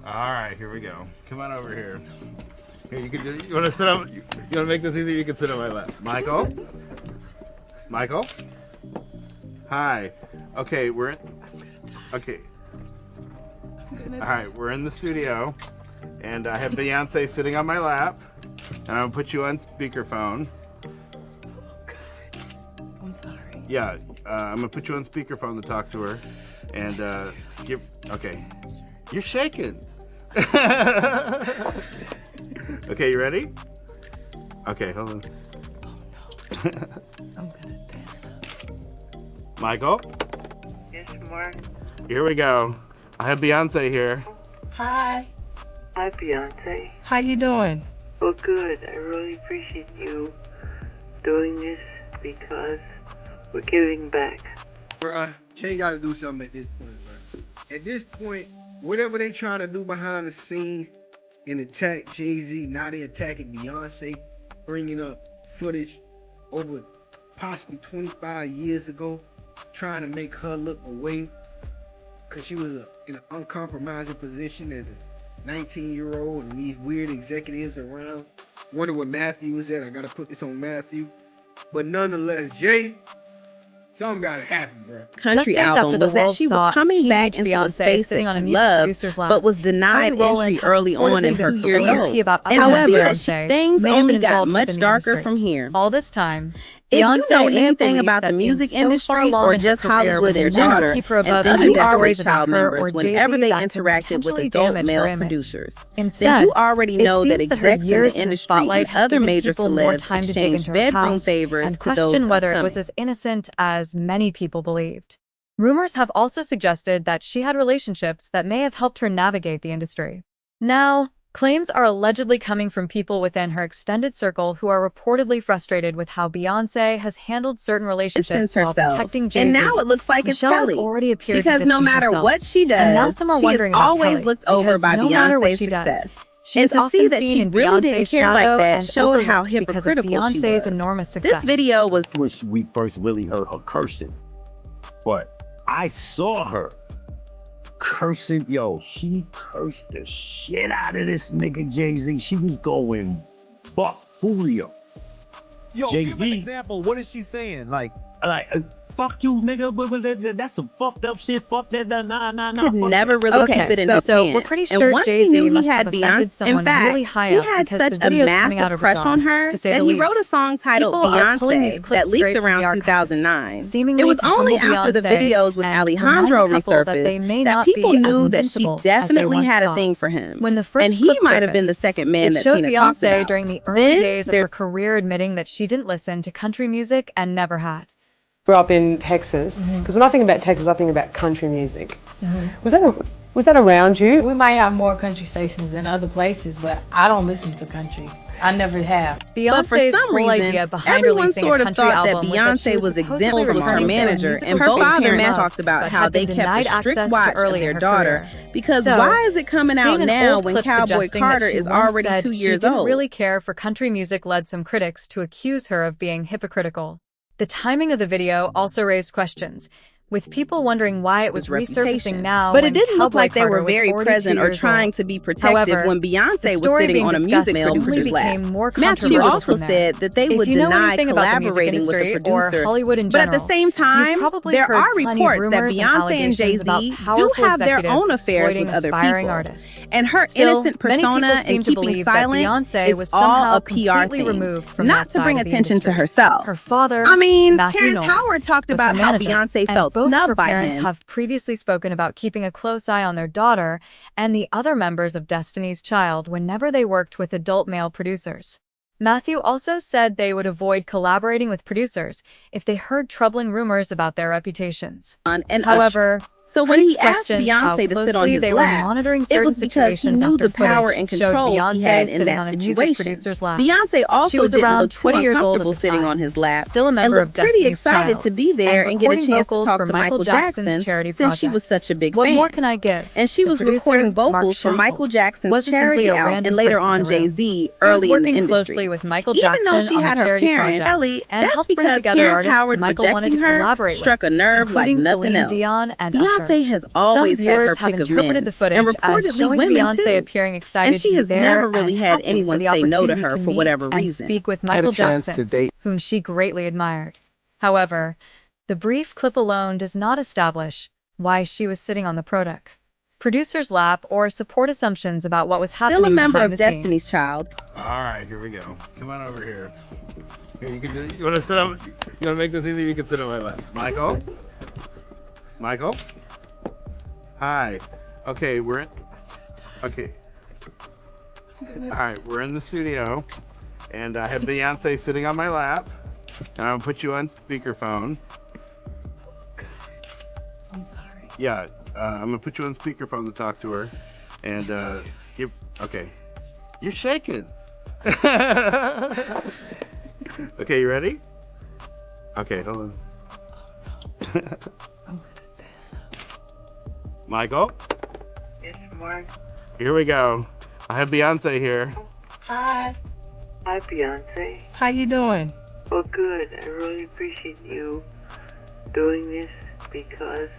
All right, here we go. Come on over here. Here, you can do. You want to sit up? You want to make this easier? You can sit on my lap. Michael. Michael. Hi. Okay, we're in. Okay. All right, we're in the studio, and I have Beyonce sitting on my lap, and I'm gonna put you on speakerphone. I'm sorry. Yeah, I'm gonna put you on speakerphone to talk to her, and give. Okay, you're shaking. Okay, you ready? Okay, hold on. Oh no. I'm gonna dance. Michael, Yes, Mark. here we go. I have Beyonce here. Hi. Hi, Beyonce. How you doing? Well, good. I really appreciate you doing this because we're giving back. Bruh, Jay gotta do something at this point, bruh. At this point, whatever they trying to do behind the scenes and attack Jay-Z, now they attacking Beyonce, bringing up footage over possibly 25 years ago, trying to make her look away because she was in an uncompromising position as a 19-year-old and these weird executives around. Wonder what Matthew was at. I gotta put this on Matthew. But nonetheless, Jay, something gotta happen, bro. Country Just album after the was that world she saw was coming back teenage into a Beyonce space sitting that on a she music loved, producer's lap, but was denied Kelly Rowland entry has early on in reportedly her been career. guilty about other However, Beyonce things may have only been got involved much with the darker industry. from here. All this time, If Beyonce you know may have anything believed about the that being music so far industry along or in her just career Hollywood was in enough to general, keep her and above then any you are stories with about child her members or whenever Jay-Z they that could interacted with potentially adult damage male her image. producers, then Instead, you already it know that seems that her execs in years the in the industry and spotlight have other given major people more celebs time to dig exchange into her bedroom past favors and to those question whether it was upcoming. as innocent as many people believed. Rumors have also suggested that she had relationships that may have helped her navigate the industry. Now, claims are allegedly coming from people within her extended circle who are reportedly frustrated with how Beyonce has handled certain relationships while Herself. protecting Jay-Z. And now it looks like Michelle it's has Kelly. already appeared Because to no distance matter herself. what she And now does, some are she is wondering about always Kelly, looked over because by no matter what Beyonce's she does, success. she And is to see often that seen she in really didn't Beyonce's care like shadow that and showed how overlooked because of hypocritical she Beyonce's was. enormous success. This video was when we first really heard her cursing, but I saw her cursing. Yo, she cursed the shit out of this nigga Jay-Z. She was going fuck Julio. Yo, give an example. What is she saying? Like fuck you, nigga. That's some fucked up shit. Fuck that. Nah. could fuck never that. really keep it in his So hand. we're pretty And sure once he Jay-Z knew he must had have offended Beyonce, someone in fact, really high he up had because such the a videos coming out massive of crush her on her to say that the he least. wrote a song titled People are pulling these Beyonce clips that leaked straight from the around archives, 2009. seemingly It was to only humble after the Beyonce videos with and Alejandro remind the couple that they resurfaced may that not people be as knew that she invincible as they definitely once had a thought. thing for him. When the first And he clip might have been the surfaced, second man it that showed Tina talked Beyonce about. during the early Then days of her career admitting that she didn't listen to country music and never had. Grew up in Texas, because when I think about Texas, I think about country music. Was that around you? We might have more country stations than other places, but I don't listen to country. I never have. Beyonce's But for some whole reason, idea behind everyone releasing sort a of country thought that album was that she Beyonce was supposedly exempt from her returning to a manager, musical and space both she Matt loved, talked about but how had they been kept denied a strict access to watch early of in their her daughter. career. Because So, why is it coming out seeing an now old when clip Cowboy suggesting that Carter she is once already said 2 she years didn't old? really care for country music led some critics to accuse her of being hypocritical. The timing of the video also raised questions, with people wondering why it was resurfacing now. But when it didn't look Cowboy like they were Carter was very already present 2 or years trying old. to be protective However, when the Beyonce was story sitting being on a discussed music quickly producer's became lap. more Matthew controversial also from there. said that they If would you know deny anything about the music collaborating with the industry or producer. Hollywood in But at general, the same you've time, probably there heard are plenty of reports that rumors and Beyonce and allegations Jay-Z about do powerful have their executives own affairs exploiting with other aspiring people. artists. And her Still, innocent many people persona seem and to keeping believe that silent Beyonce is was all somehow a PR completely thing, removed from not that to bring side of the attention to industry. herself. Her father, I mean, Matthew Terrence Knowles, Howard talked was her about how manager, Beyonce and felt both snubbed her by parents him. have previously spoken about keeping a close eye on their daughter and the other members of Destiny's Child whenever they worked with adult male producers. Matthew also said they would avoid collaborating with producers if they heard troubling rumors about their reputations. And However, so when he critics asked questioned how Beyonce to sit on closely his they were lap, monitoring it certain was because he situations knew after the power footage and showed control he Beyonce had in sitting that on a music situation. producer's lap. Beyonce also She was didn't around look too 20 years old at uncomfortable the sitting time, on his lap, still a and member of looked pretty Destiny's excited Child, to be there and get a recording chance to vocals talk for to Michael Michael Jackson's Jackson charity since she project. was such a big What fan. more can I give? And she The was producer, recording vocals Mark for Michael Schaffel, Jackson's wasn't simply charity a album, random and later person in on the room. Jay-Z He was early in the working industry. closely with Michael Even Jackson though she on the had her charity parents, project, Kelly, and that's helped bring because together Terrence artists Howard Michael wanted to rejecting her collaborate struck with, a nerve like including nothing Celine else. Dion and Usher. Beyonce has always Some had her viewers have pick of interpreted men, the footage and as reportedly showing women Beyonce too. appearing excited And she to has be there never really and had happy anyone for the say no to opportunity her to for meet whatever and reason. speak with I had a Michael chance to Jackson, date. whom she greatly admired. However, the brief clip alone does not establish why she was sitting on the product, producer's lap, or support assumptions about what was happening Still a member behind of the scenes. Destiny's Child. All right, here we go. Come on over here. Here, you can do. You want to sit on? You want to make this easier? You can sit on my lap. Michael. Michael. Hi. Okay, we're in. Okay. All right, we're in the studio, and I have Beyonce sitting on my lap, and I'm gonna put you on speakerphone. I'm sorry. Yeah, I'm gonna put you on speakerphone to talk to her, and give. Okay. You're shaking. Okay, you ready? Okay, hold on. Michael, Yes, Mark. here we go. I have Beyonce here. Hi. Hi, Beyonce. How you doing? Well, good. I really appreciate you doing this because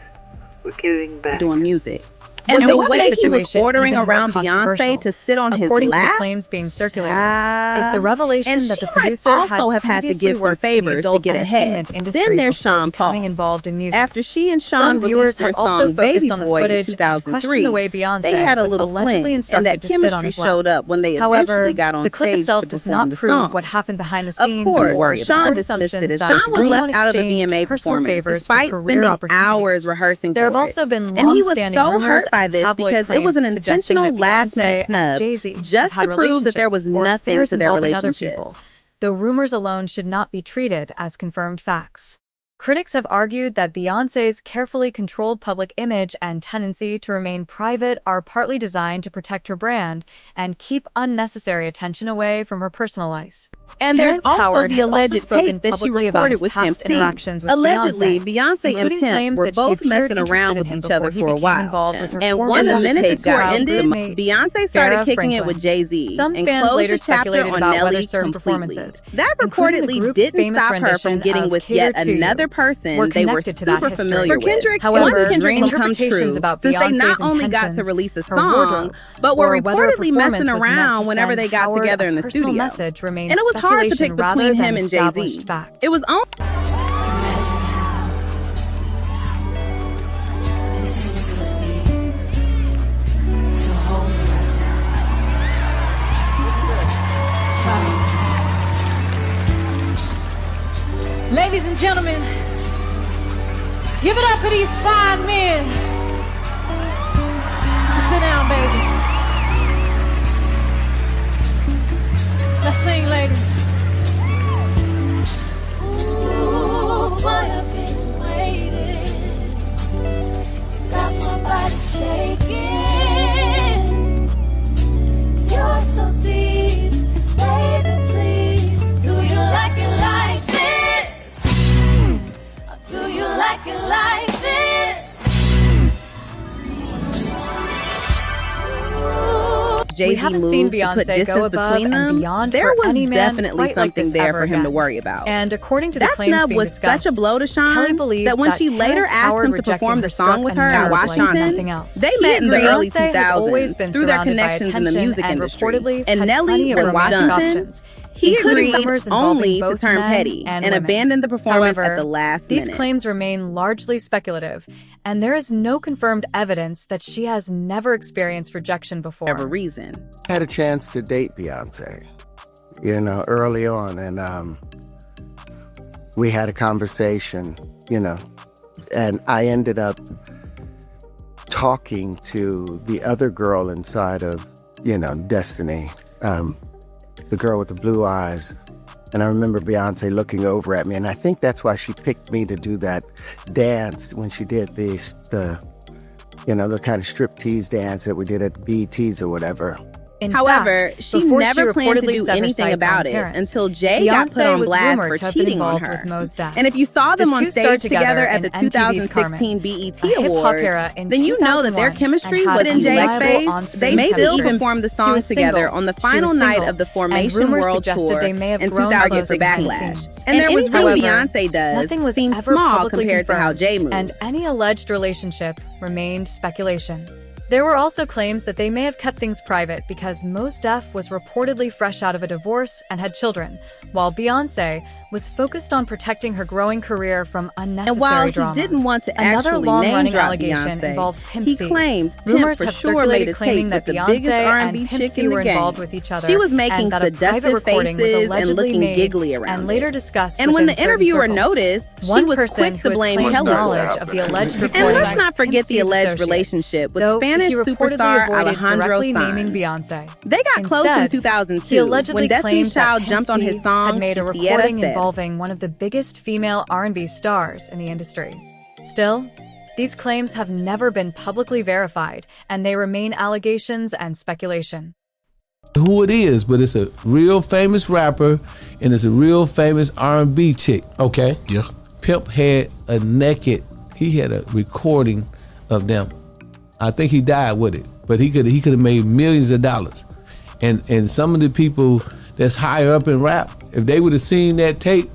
we're giving back. Doing music. And The the way he was situation ordering even more around controversial, Beyonce to sit on his according to the lap, claims being circulated, is the revelation and that she the might producer also had have had to previously give some worked in the favors to adult get ahead. entertainment industry Then there's before Sean becoming Paul. involved in music. After she and Sean Some viewers released their have also song focused Baby on the Boy in footage and questioned the 2003, way Beyonce they had a was little allegedly fling, instructed and that to sit on chemistry his lap. showed up when they However, eventually got on the clip stage itself to does perform not the prove song. what happened behind the Of scenes course, or Sean support dismissed it assumptions as that Sean was anyone left out of the exchanged VMA personal performance favors for despite career spending hours opportunities. rehearsing There have for also it. been And he was long-standing so rumors hurt by and this tabloid because it was an claims suggesting that intentional last-minute Beyonce snub and Jay-Z just had to prove that there was relationships or nothing affairs to their involving other relationship. people, though rumors alone should not be treated as confirmed facts. Critics have argued that Beyoncé's carefully controlled public image and tendency to remain private are partly designed to protect her brand and keep unnecessary attention away from her personal life. And there's Terrence also Howard the has also alleged spoken tape that she publicly about his recorded with Pimp past C. interactions with Allegedly, Beyonce and including Pimp claims were that she both appeared messing around interested with in him each other before for a he became while. involved with her And former when the minute Destiny's got Child ended, roommate, Beyonce started Farrah kicking it Franklin. with Jay-Z Some and fans closed later the chapter speculated on about whether Nelly certain completely. performances, That including the reportedly group's didn't famous stop her from rendition getting of with Cater yet to You, another person were they were connected to that super history. familiar For with. Kendrick, However, it was a Kendrick dream come interpretations true about since they Beyonce's not only got to intentions, release a her song, wardrobe, but were or whether a reportedly messing performance was meant around to whenever send they got Howard together a in the personal studio. message remains And it was hard to pick speculation rather between than him and established Jay-Z. fact. It was only Ladies and gentlemen, give it up for these fine men. Sit down, baby. Let's sing, ladies. Ooh, boy, I've been waiting. Got my body shaking. You're so deep, baby, please. Do you like it like this? Or do you like it like this? Jay-Z haven't moved seen to put Beyonce distance go above between and them, beyond there for was any man definitely quite like something this there ever for him to again. worry about. And according to the That claims snub being was discussed, such a blow to Kelly Sean believes that when that she later Terrence asked Howard him to rejecting perform her the song struck with a her at nerve like Washington, nothing else. they met in the early Beyonce has always 2000s been through their surrounded by connections in the attention music and industry. reportedly And had Nelly plenty of from romantic Washington, options, he including agreed rumors involving only to both turn men petty and and women. abandoned the performance However, at the last these minute. claims remain largely speculative, and there is no confirmed evidence that she has never experienced rejection before. For whatever reason. I had a chance to date Beyonce, early on, and we had a conversation, and I ended up talking to the other girl inside of, Destiny, the girl with the blue eyes. And I remember Beyonce looking over at me, and I think that's why she picked me to do that dance when she did the kind of striptease dance that we did at the BETs or whatever. However, fact, she before never planned to reportedly do severed anything sights about on it Terrence, until Jay got put Beyonce on was blast rumored for to have been cheating on involved her. with Mo's death. And if you saw them The on two starred stage together at the in MTV's 2016 Carmen, BET a hip-hop Awards, era in then you know that their 2001 chemistry and was had in Jay's undeniable face. on-screen They still chemistry. even performed the He song was together single, on the she final was night single, of the and Formation rumors World suggested Tour they may have in grown 2000 for closer behind the Backlash. scenes. And there was However, anything Beyonce does nothing was seems ever small publicly compared to how confirmed, Jay moves. and any alleged relationship remained speculation. There were also claims that they may have kept things private because Mos Def was reportedly fresh out of a divorce and had children, while Beyonce was focused on protecting her growing career from unnecessary And while drama. he didn't want to Another actually long-running name drop allegation Beyonce, involves Pimp he C. claimed Pimp Rumors for have sure circulated made a claiming tape that with the Beyonce biggest R&B and Pimp chick C in the were game. involved with each other. She was making and that a private seductive recording was faces and allegedly looking made giggly around and later it. discussed And when the within certain interviewer circles. noticed, she One was person quick to who has blame claimed Kelly for knowledge it. of the alleged And recording let's not forget Pimp the C's alleged associate, relationship with though Spanish he reportedly superstar avoided Alejandro directly naming Sanz. Beyonce. They got close in Instead, 2002 he allegedly when Destiny's claimed that Child Pimp jumped on C his song had made a Quisiera recording Ser. involving one of the biggest female R&B stars in the industry. Still, these claims have never been publicly verified, and they remain allegations and speculation. Who it is, but it's a real famous rapper and it's a real famous R&B chick. Okay. Yeah. Pimp had he had a recording of them. I think he died with it, but he could have made millions of dollars. And some of the people that's higher up in rap, if they would have seen that tape,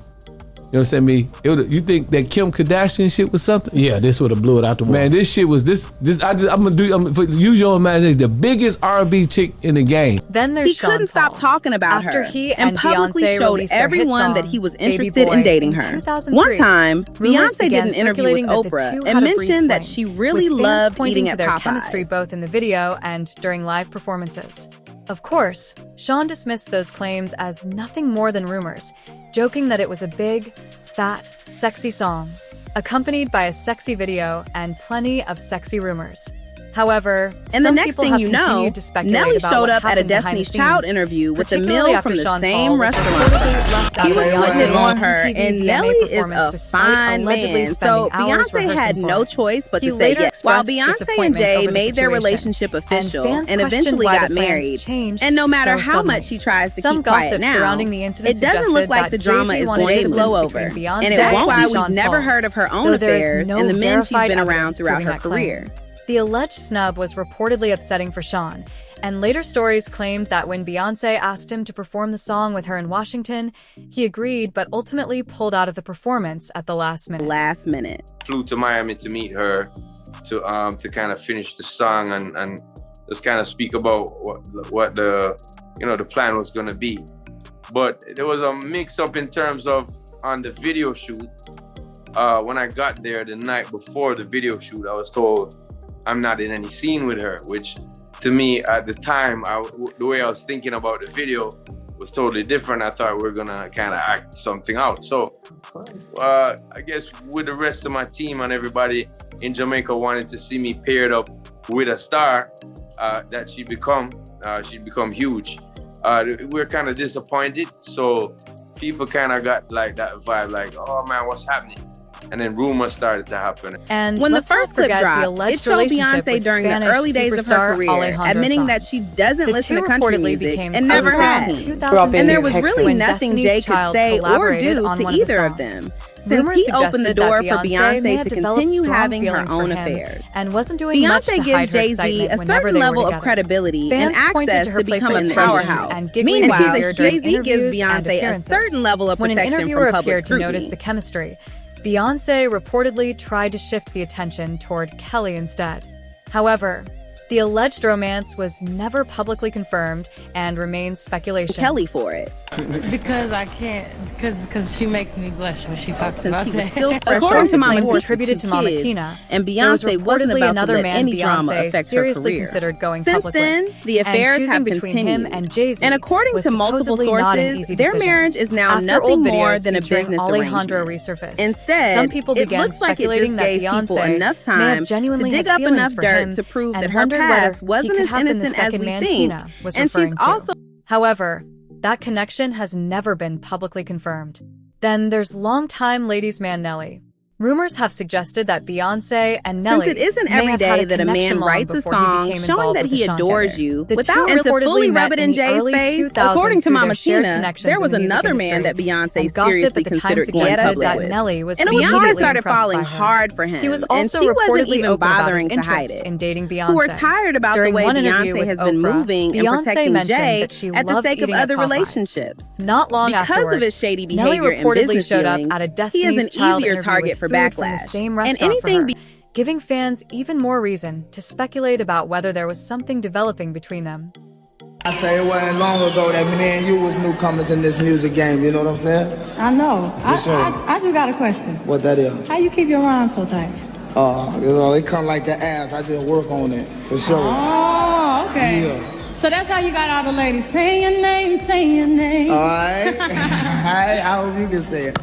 you know what I'm saying? You think that Kim Kardashian shit was something? Yeah, this would have blew it out the water. Man, this shit was use your imagination, the biggest R&B chick in the game. Then there's He couldn't stop talking about After her he and publicly Beyonce showed released their hit everyone that song, he was Baby interested Boy, in dating in her. 2003, One time, rumors Beyonce began did an interview with circulating that the Oprah two and had a brief mentioned that fling, she really with fans loved pointing eating to at their Popeyes. chemistry both in the video and during live performances. Of course, Sean dismissed those claims as nothing more than rumors, joking that it was a big, fat, sexy song, accompanied by a sexy video and plenty of sexy rumors. However, And the some next people thing have you know, continued to speculate Nelly about showed what up at a happened behind the Destiny's Child scenes, interview with a particularly meal after from the Sean same Paul was restaurant. reportedly left at He was Beyonce's putting it on MTV her, and VMA Nelly is performance a despite fine allegedly man. spending So hours Beyonce rehearsing had for no it. choice but He to say later yes. While expressed Beyonce and disappointment Jay over the made their situation, relationship official fans and eventually questioned why got the plans married, changed and no matter so how suddenly. much she tries to Some keep quiet gossip now, surrounding the incident it doesn't look suggested like that the drama Jay-Z is wanted going to distance blow between over. Beyonce And that's why and we've Sean never Paul, heard of her own though there is affairs no and the men she's verified been around evidence throughout proving her that claim. career. The alleged snub was reportedly upsetting for Sean, and later stories claimed that when Beyonce asked him to perform the song with her in Washington, he agreed but ultimately pulled out of the performance at the last minute. Flew to Miami to meet her to kind of finish the song and just kind of speak about what the the plan was going to be. But there was a mix up in terms of on the video shoot. When I got there the night before the video shoot, I was told I'm not in any scene with her, which to me at the time, the way I was thinking about the video was totally different. I thought we were gonna kind of act something out. So I guess with the rest of my team and everybody in Jamaica wanted to see me paired up with a star that she'd become huge. We're kind of disappointed. So people kind of got like that vibe, like, oh man, what's happening? And then rumors started to happen. And when the first clip dropped, it showed Beyonce during the early days of her career, admitting that she doesn't listen to country music and never has. And there was really nothing Jay could say or do to either of them, since he opened the door for Beyonce to continue having her own affairs. And wasn't doing much to Beyonce hide gives her Jay-Z excitement a whenever certain they were level of together. credibility Fans and pointed access to her to become a playful powerhouse. expressions and giggly Meanwhile, behavior during Jay-Z gives interviews and Beyonce a appearances. certain level of When an protection interviewer from public appeared to notice scrutiny. the chemistry, Beyonce reportedly tried to shift the attention toward Kelly instead. However, the alleged romance was never publicly confirmed and remains speculation. Kelly for it. Because I can't, because she makes me blush when she talks Since about he was that. still fresh According off to Mama claims Tina attributed to Mama kids, Tina, and there was Beyonce wasn't reportedly about to another let man any drama Beyonce affect her seriously career. considered going Since public then, with, the and affairs choosing have between continued. him and Jay-Z And according was to multiple supposedly not an sources, easy their decision. marriage is now After nothing old more videos than a featuring business Alejandro arrangement. resurfaced. Instead, some people it began looks like it just speculating that gave people Beyonce enough may have time to genuinely dig had up feelings enough for dirt him to prove and that her wondered whether past he wasn't could as have been the innocent as second we man think. Tina was And she's referring to. also However, that connection has never been publicly confirmed. Then there's longtime ladies' man Nelly. Rumors have suggested that Beyonce and Nelly Since it isn't every day that a man writes a song showing that he adores you without and to fully rub it in Jay's face, according to Mama Tina, there was another man that Beyonce seriously considered going public with. And Beyonce started falling hard for him, and she wasn't even bothering to hide it. Who are tired about the way Beyonce has been moving and protecting Jay at the sake of other relationships. Not long because of his shady behavior and business dealings, he is an easier target for backlash. And anything giving fans even more reason to speculate about whether there was something developing between them. I say it wasn't long ago that me and you was newcomers in this music game, you know what I'm saying? I know. Yes, I just got a question. What that is? How you keep your rhymes so tight? You know, it come like the ass. I just work on it, for sure. Oh, okay. Yeah. So that's how you got all the ladies. Say your name, say your name. All right. I hope you can say it.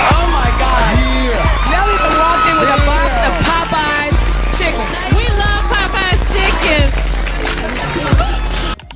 Oh my God. Yeah. Nelly walked in with a box of Popeye's chicken. We love Popeye's chicken.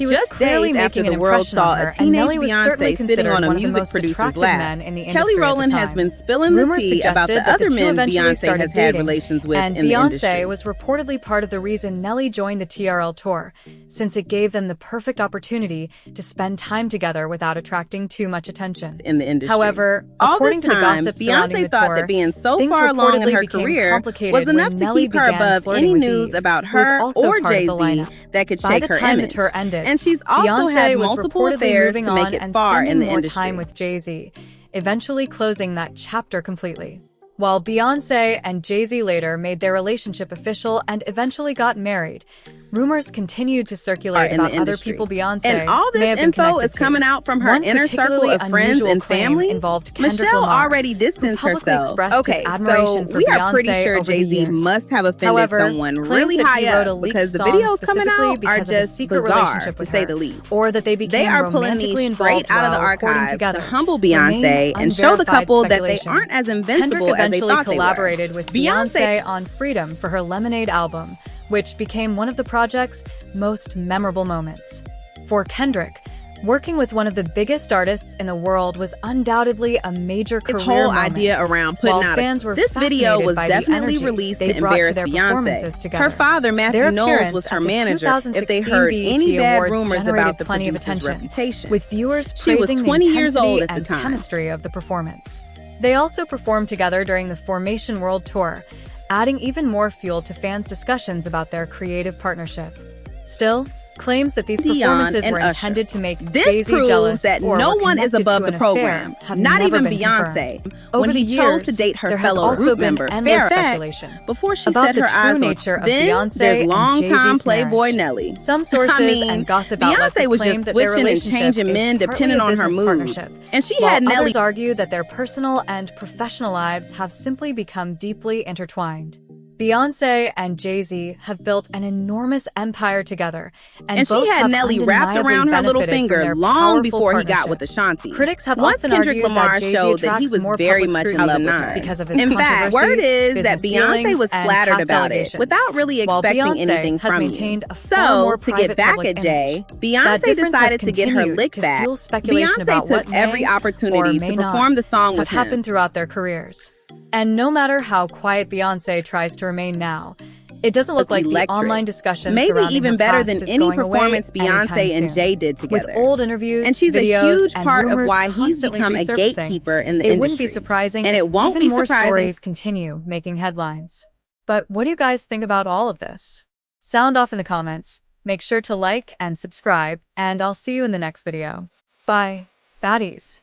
He was Just clearly days after making the an world impression saw on her, a and Nelly teenage was certainly Beyonce sitting on a considered one of the music most producer's attractive lap, men in the Kelly industry at the Rowland has time. been spilling the Rumors tea about the suggested that other two men eventually Beyonce started has had dating, relations with and in the Beyonce industry. was reportedly part of the reason Nelly joined the TRL tour, since it gave them the perfect opportunity to spend time together without attracting too much attention. In the industry. However, all according this to the time, gossip surrounding Beyonce the thought tour, that being so things far along in reportedly her became career complicated was enough when to Nelly keep her began above flirting any with news Eve, about who was her also or part of the Jay-Z lineup. that could By shake the her time image. the tour ended, And she's also Beyonce had was multiple reportedly affairs moving to make on it and far in spending the more industry. time with Jay-Z, eventually closing that chapter completely. While Beyonce and Jay-Z later made their relationship official and eventually got married, rumors continued to circulate about other people Beyonce And all may have this been info connected is coming to. out from her One inner circle particularly of friends unusual and claim family. involved Kendrick Michelle Lamar, already distanced who publicly herself. expressed his Okay, so admiration for we are pretty Beyonce sure over the Jay-Z years. must have offended However, someone claims really that he high wrote a up leaked because the song videos coming specifically out are because of a just secret bizarre, relationship to with say her, the least. or that they became They are pulling romantically these straight involved out of the while recording archives together. to humble Remain Beyonce and show the unverified couple that they speculation. aren't as Kendrick invincible as they eventually thought they were. collaborated with Beyonce on Freedom for her Lemonade album, which became one of the project's most memorable moments. For Kendrick, working with one of the biggest artists in the world was undoubtedly a major career His whole moment. idea around putting While out fans were this video fascinated was by the definitely energy released they to brought embarrass their performances Beyonce. together. Her father, Matthew Their Knowles, appearance was her at the manager if they 2016 heard BET any bad Awards rumors generated about the plenty of producer's attention, reputation. with viewers She was praising 20 the years old intensity at the and time. chemistry of the performance. They also performed together during the Formation World Tour, adding even more fuel to fans' discussions about their creative partnership. Still, claims that these performances and were Usher. intended to make This Jay-Z proves jealous that or no were one is connected above to the an program, affair have not never even been Beyonce. confirmed. When Over he the chose to years, date her there has fellow also group been member, endless Farrah, speculation before she about set the her true eyes on nature of then Beyonce there's and longtime Jay-Z's Playboy marriage. Nelly. Some sources I mean, and gossip outlets Beyonce have was claimed just that their switching and relationship changing is men partly depending a on her business mood. partnership, And she while had Nelly. others argue that their personal and professional lives have simply become deeply intertwined. Beyonce and Jay-Z have built an enormous empire together, and she both had have Nelly wrapped undeniably around her little benefited from finger their long powerful before he got partnership. with Ashanti. Critics have Once often Kendrick argued Lamar that Jay-Z showed that he attracts was more very public much scrutiny love nine. because of his In fact, word controversies, is that business Beyonce dealings, was and flattered past about it allegations, without really while expecting Beyonce anything has from maintained you. a far more So, to private get back public at Jay, image. That Beyonce difference has decided to get her continued lick to back. fuel speculation about Beyonce took what every may or opportunity may to not perform the song have with him. happened throughout their careers. And no matter how quiet Beyonce tries to remain now, it doesn't look like the online discussion maybe surrounding even her better past than is any going away performance Beyonce anytime and soon. Jay did together. With old interviews, And she's a videos, huge and part of rumors why he's constantly become a resurfacing, gatekeeper in the it industry. wouldn't be surprising And it if won't even be more surprising. stories continue making headlines. But what do you guys think about all of this? Sound off in the comments. Make sure to like and subscribe, and I'll see you in the next video. Bye, baddies.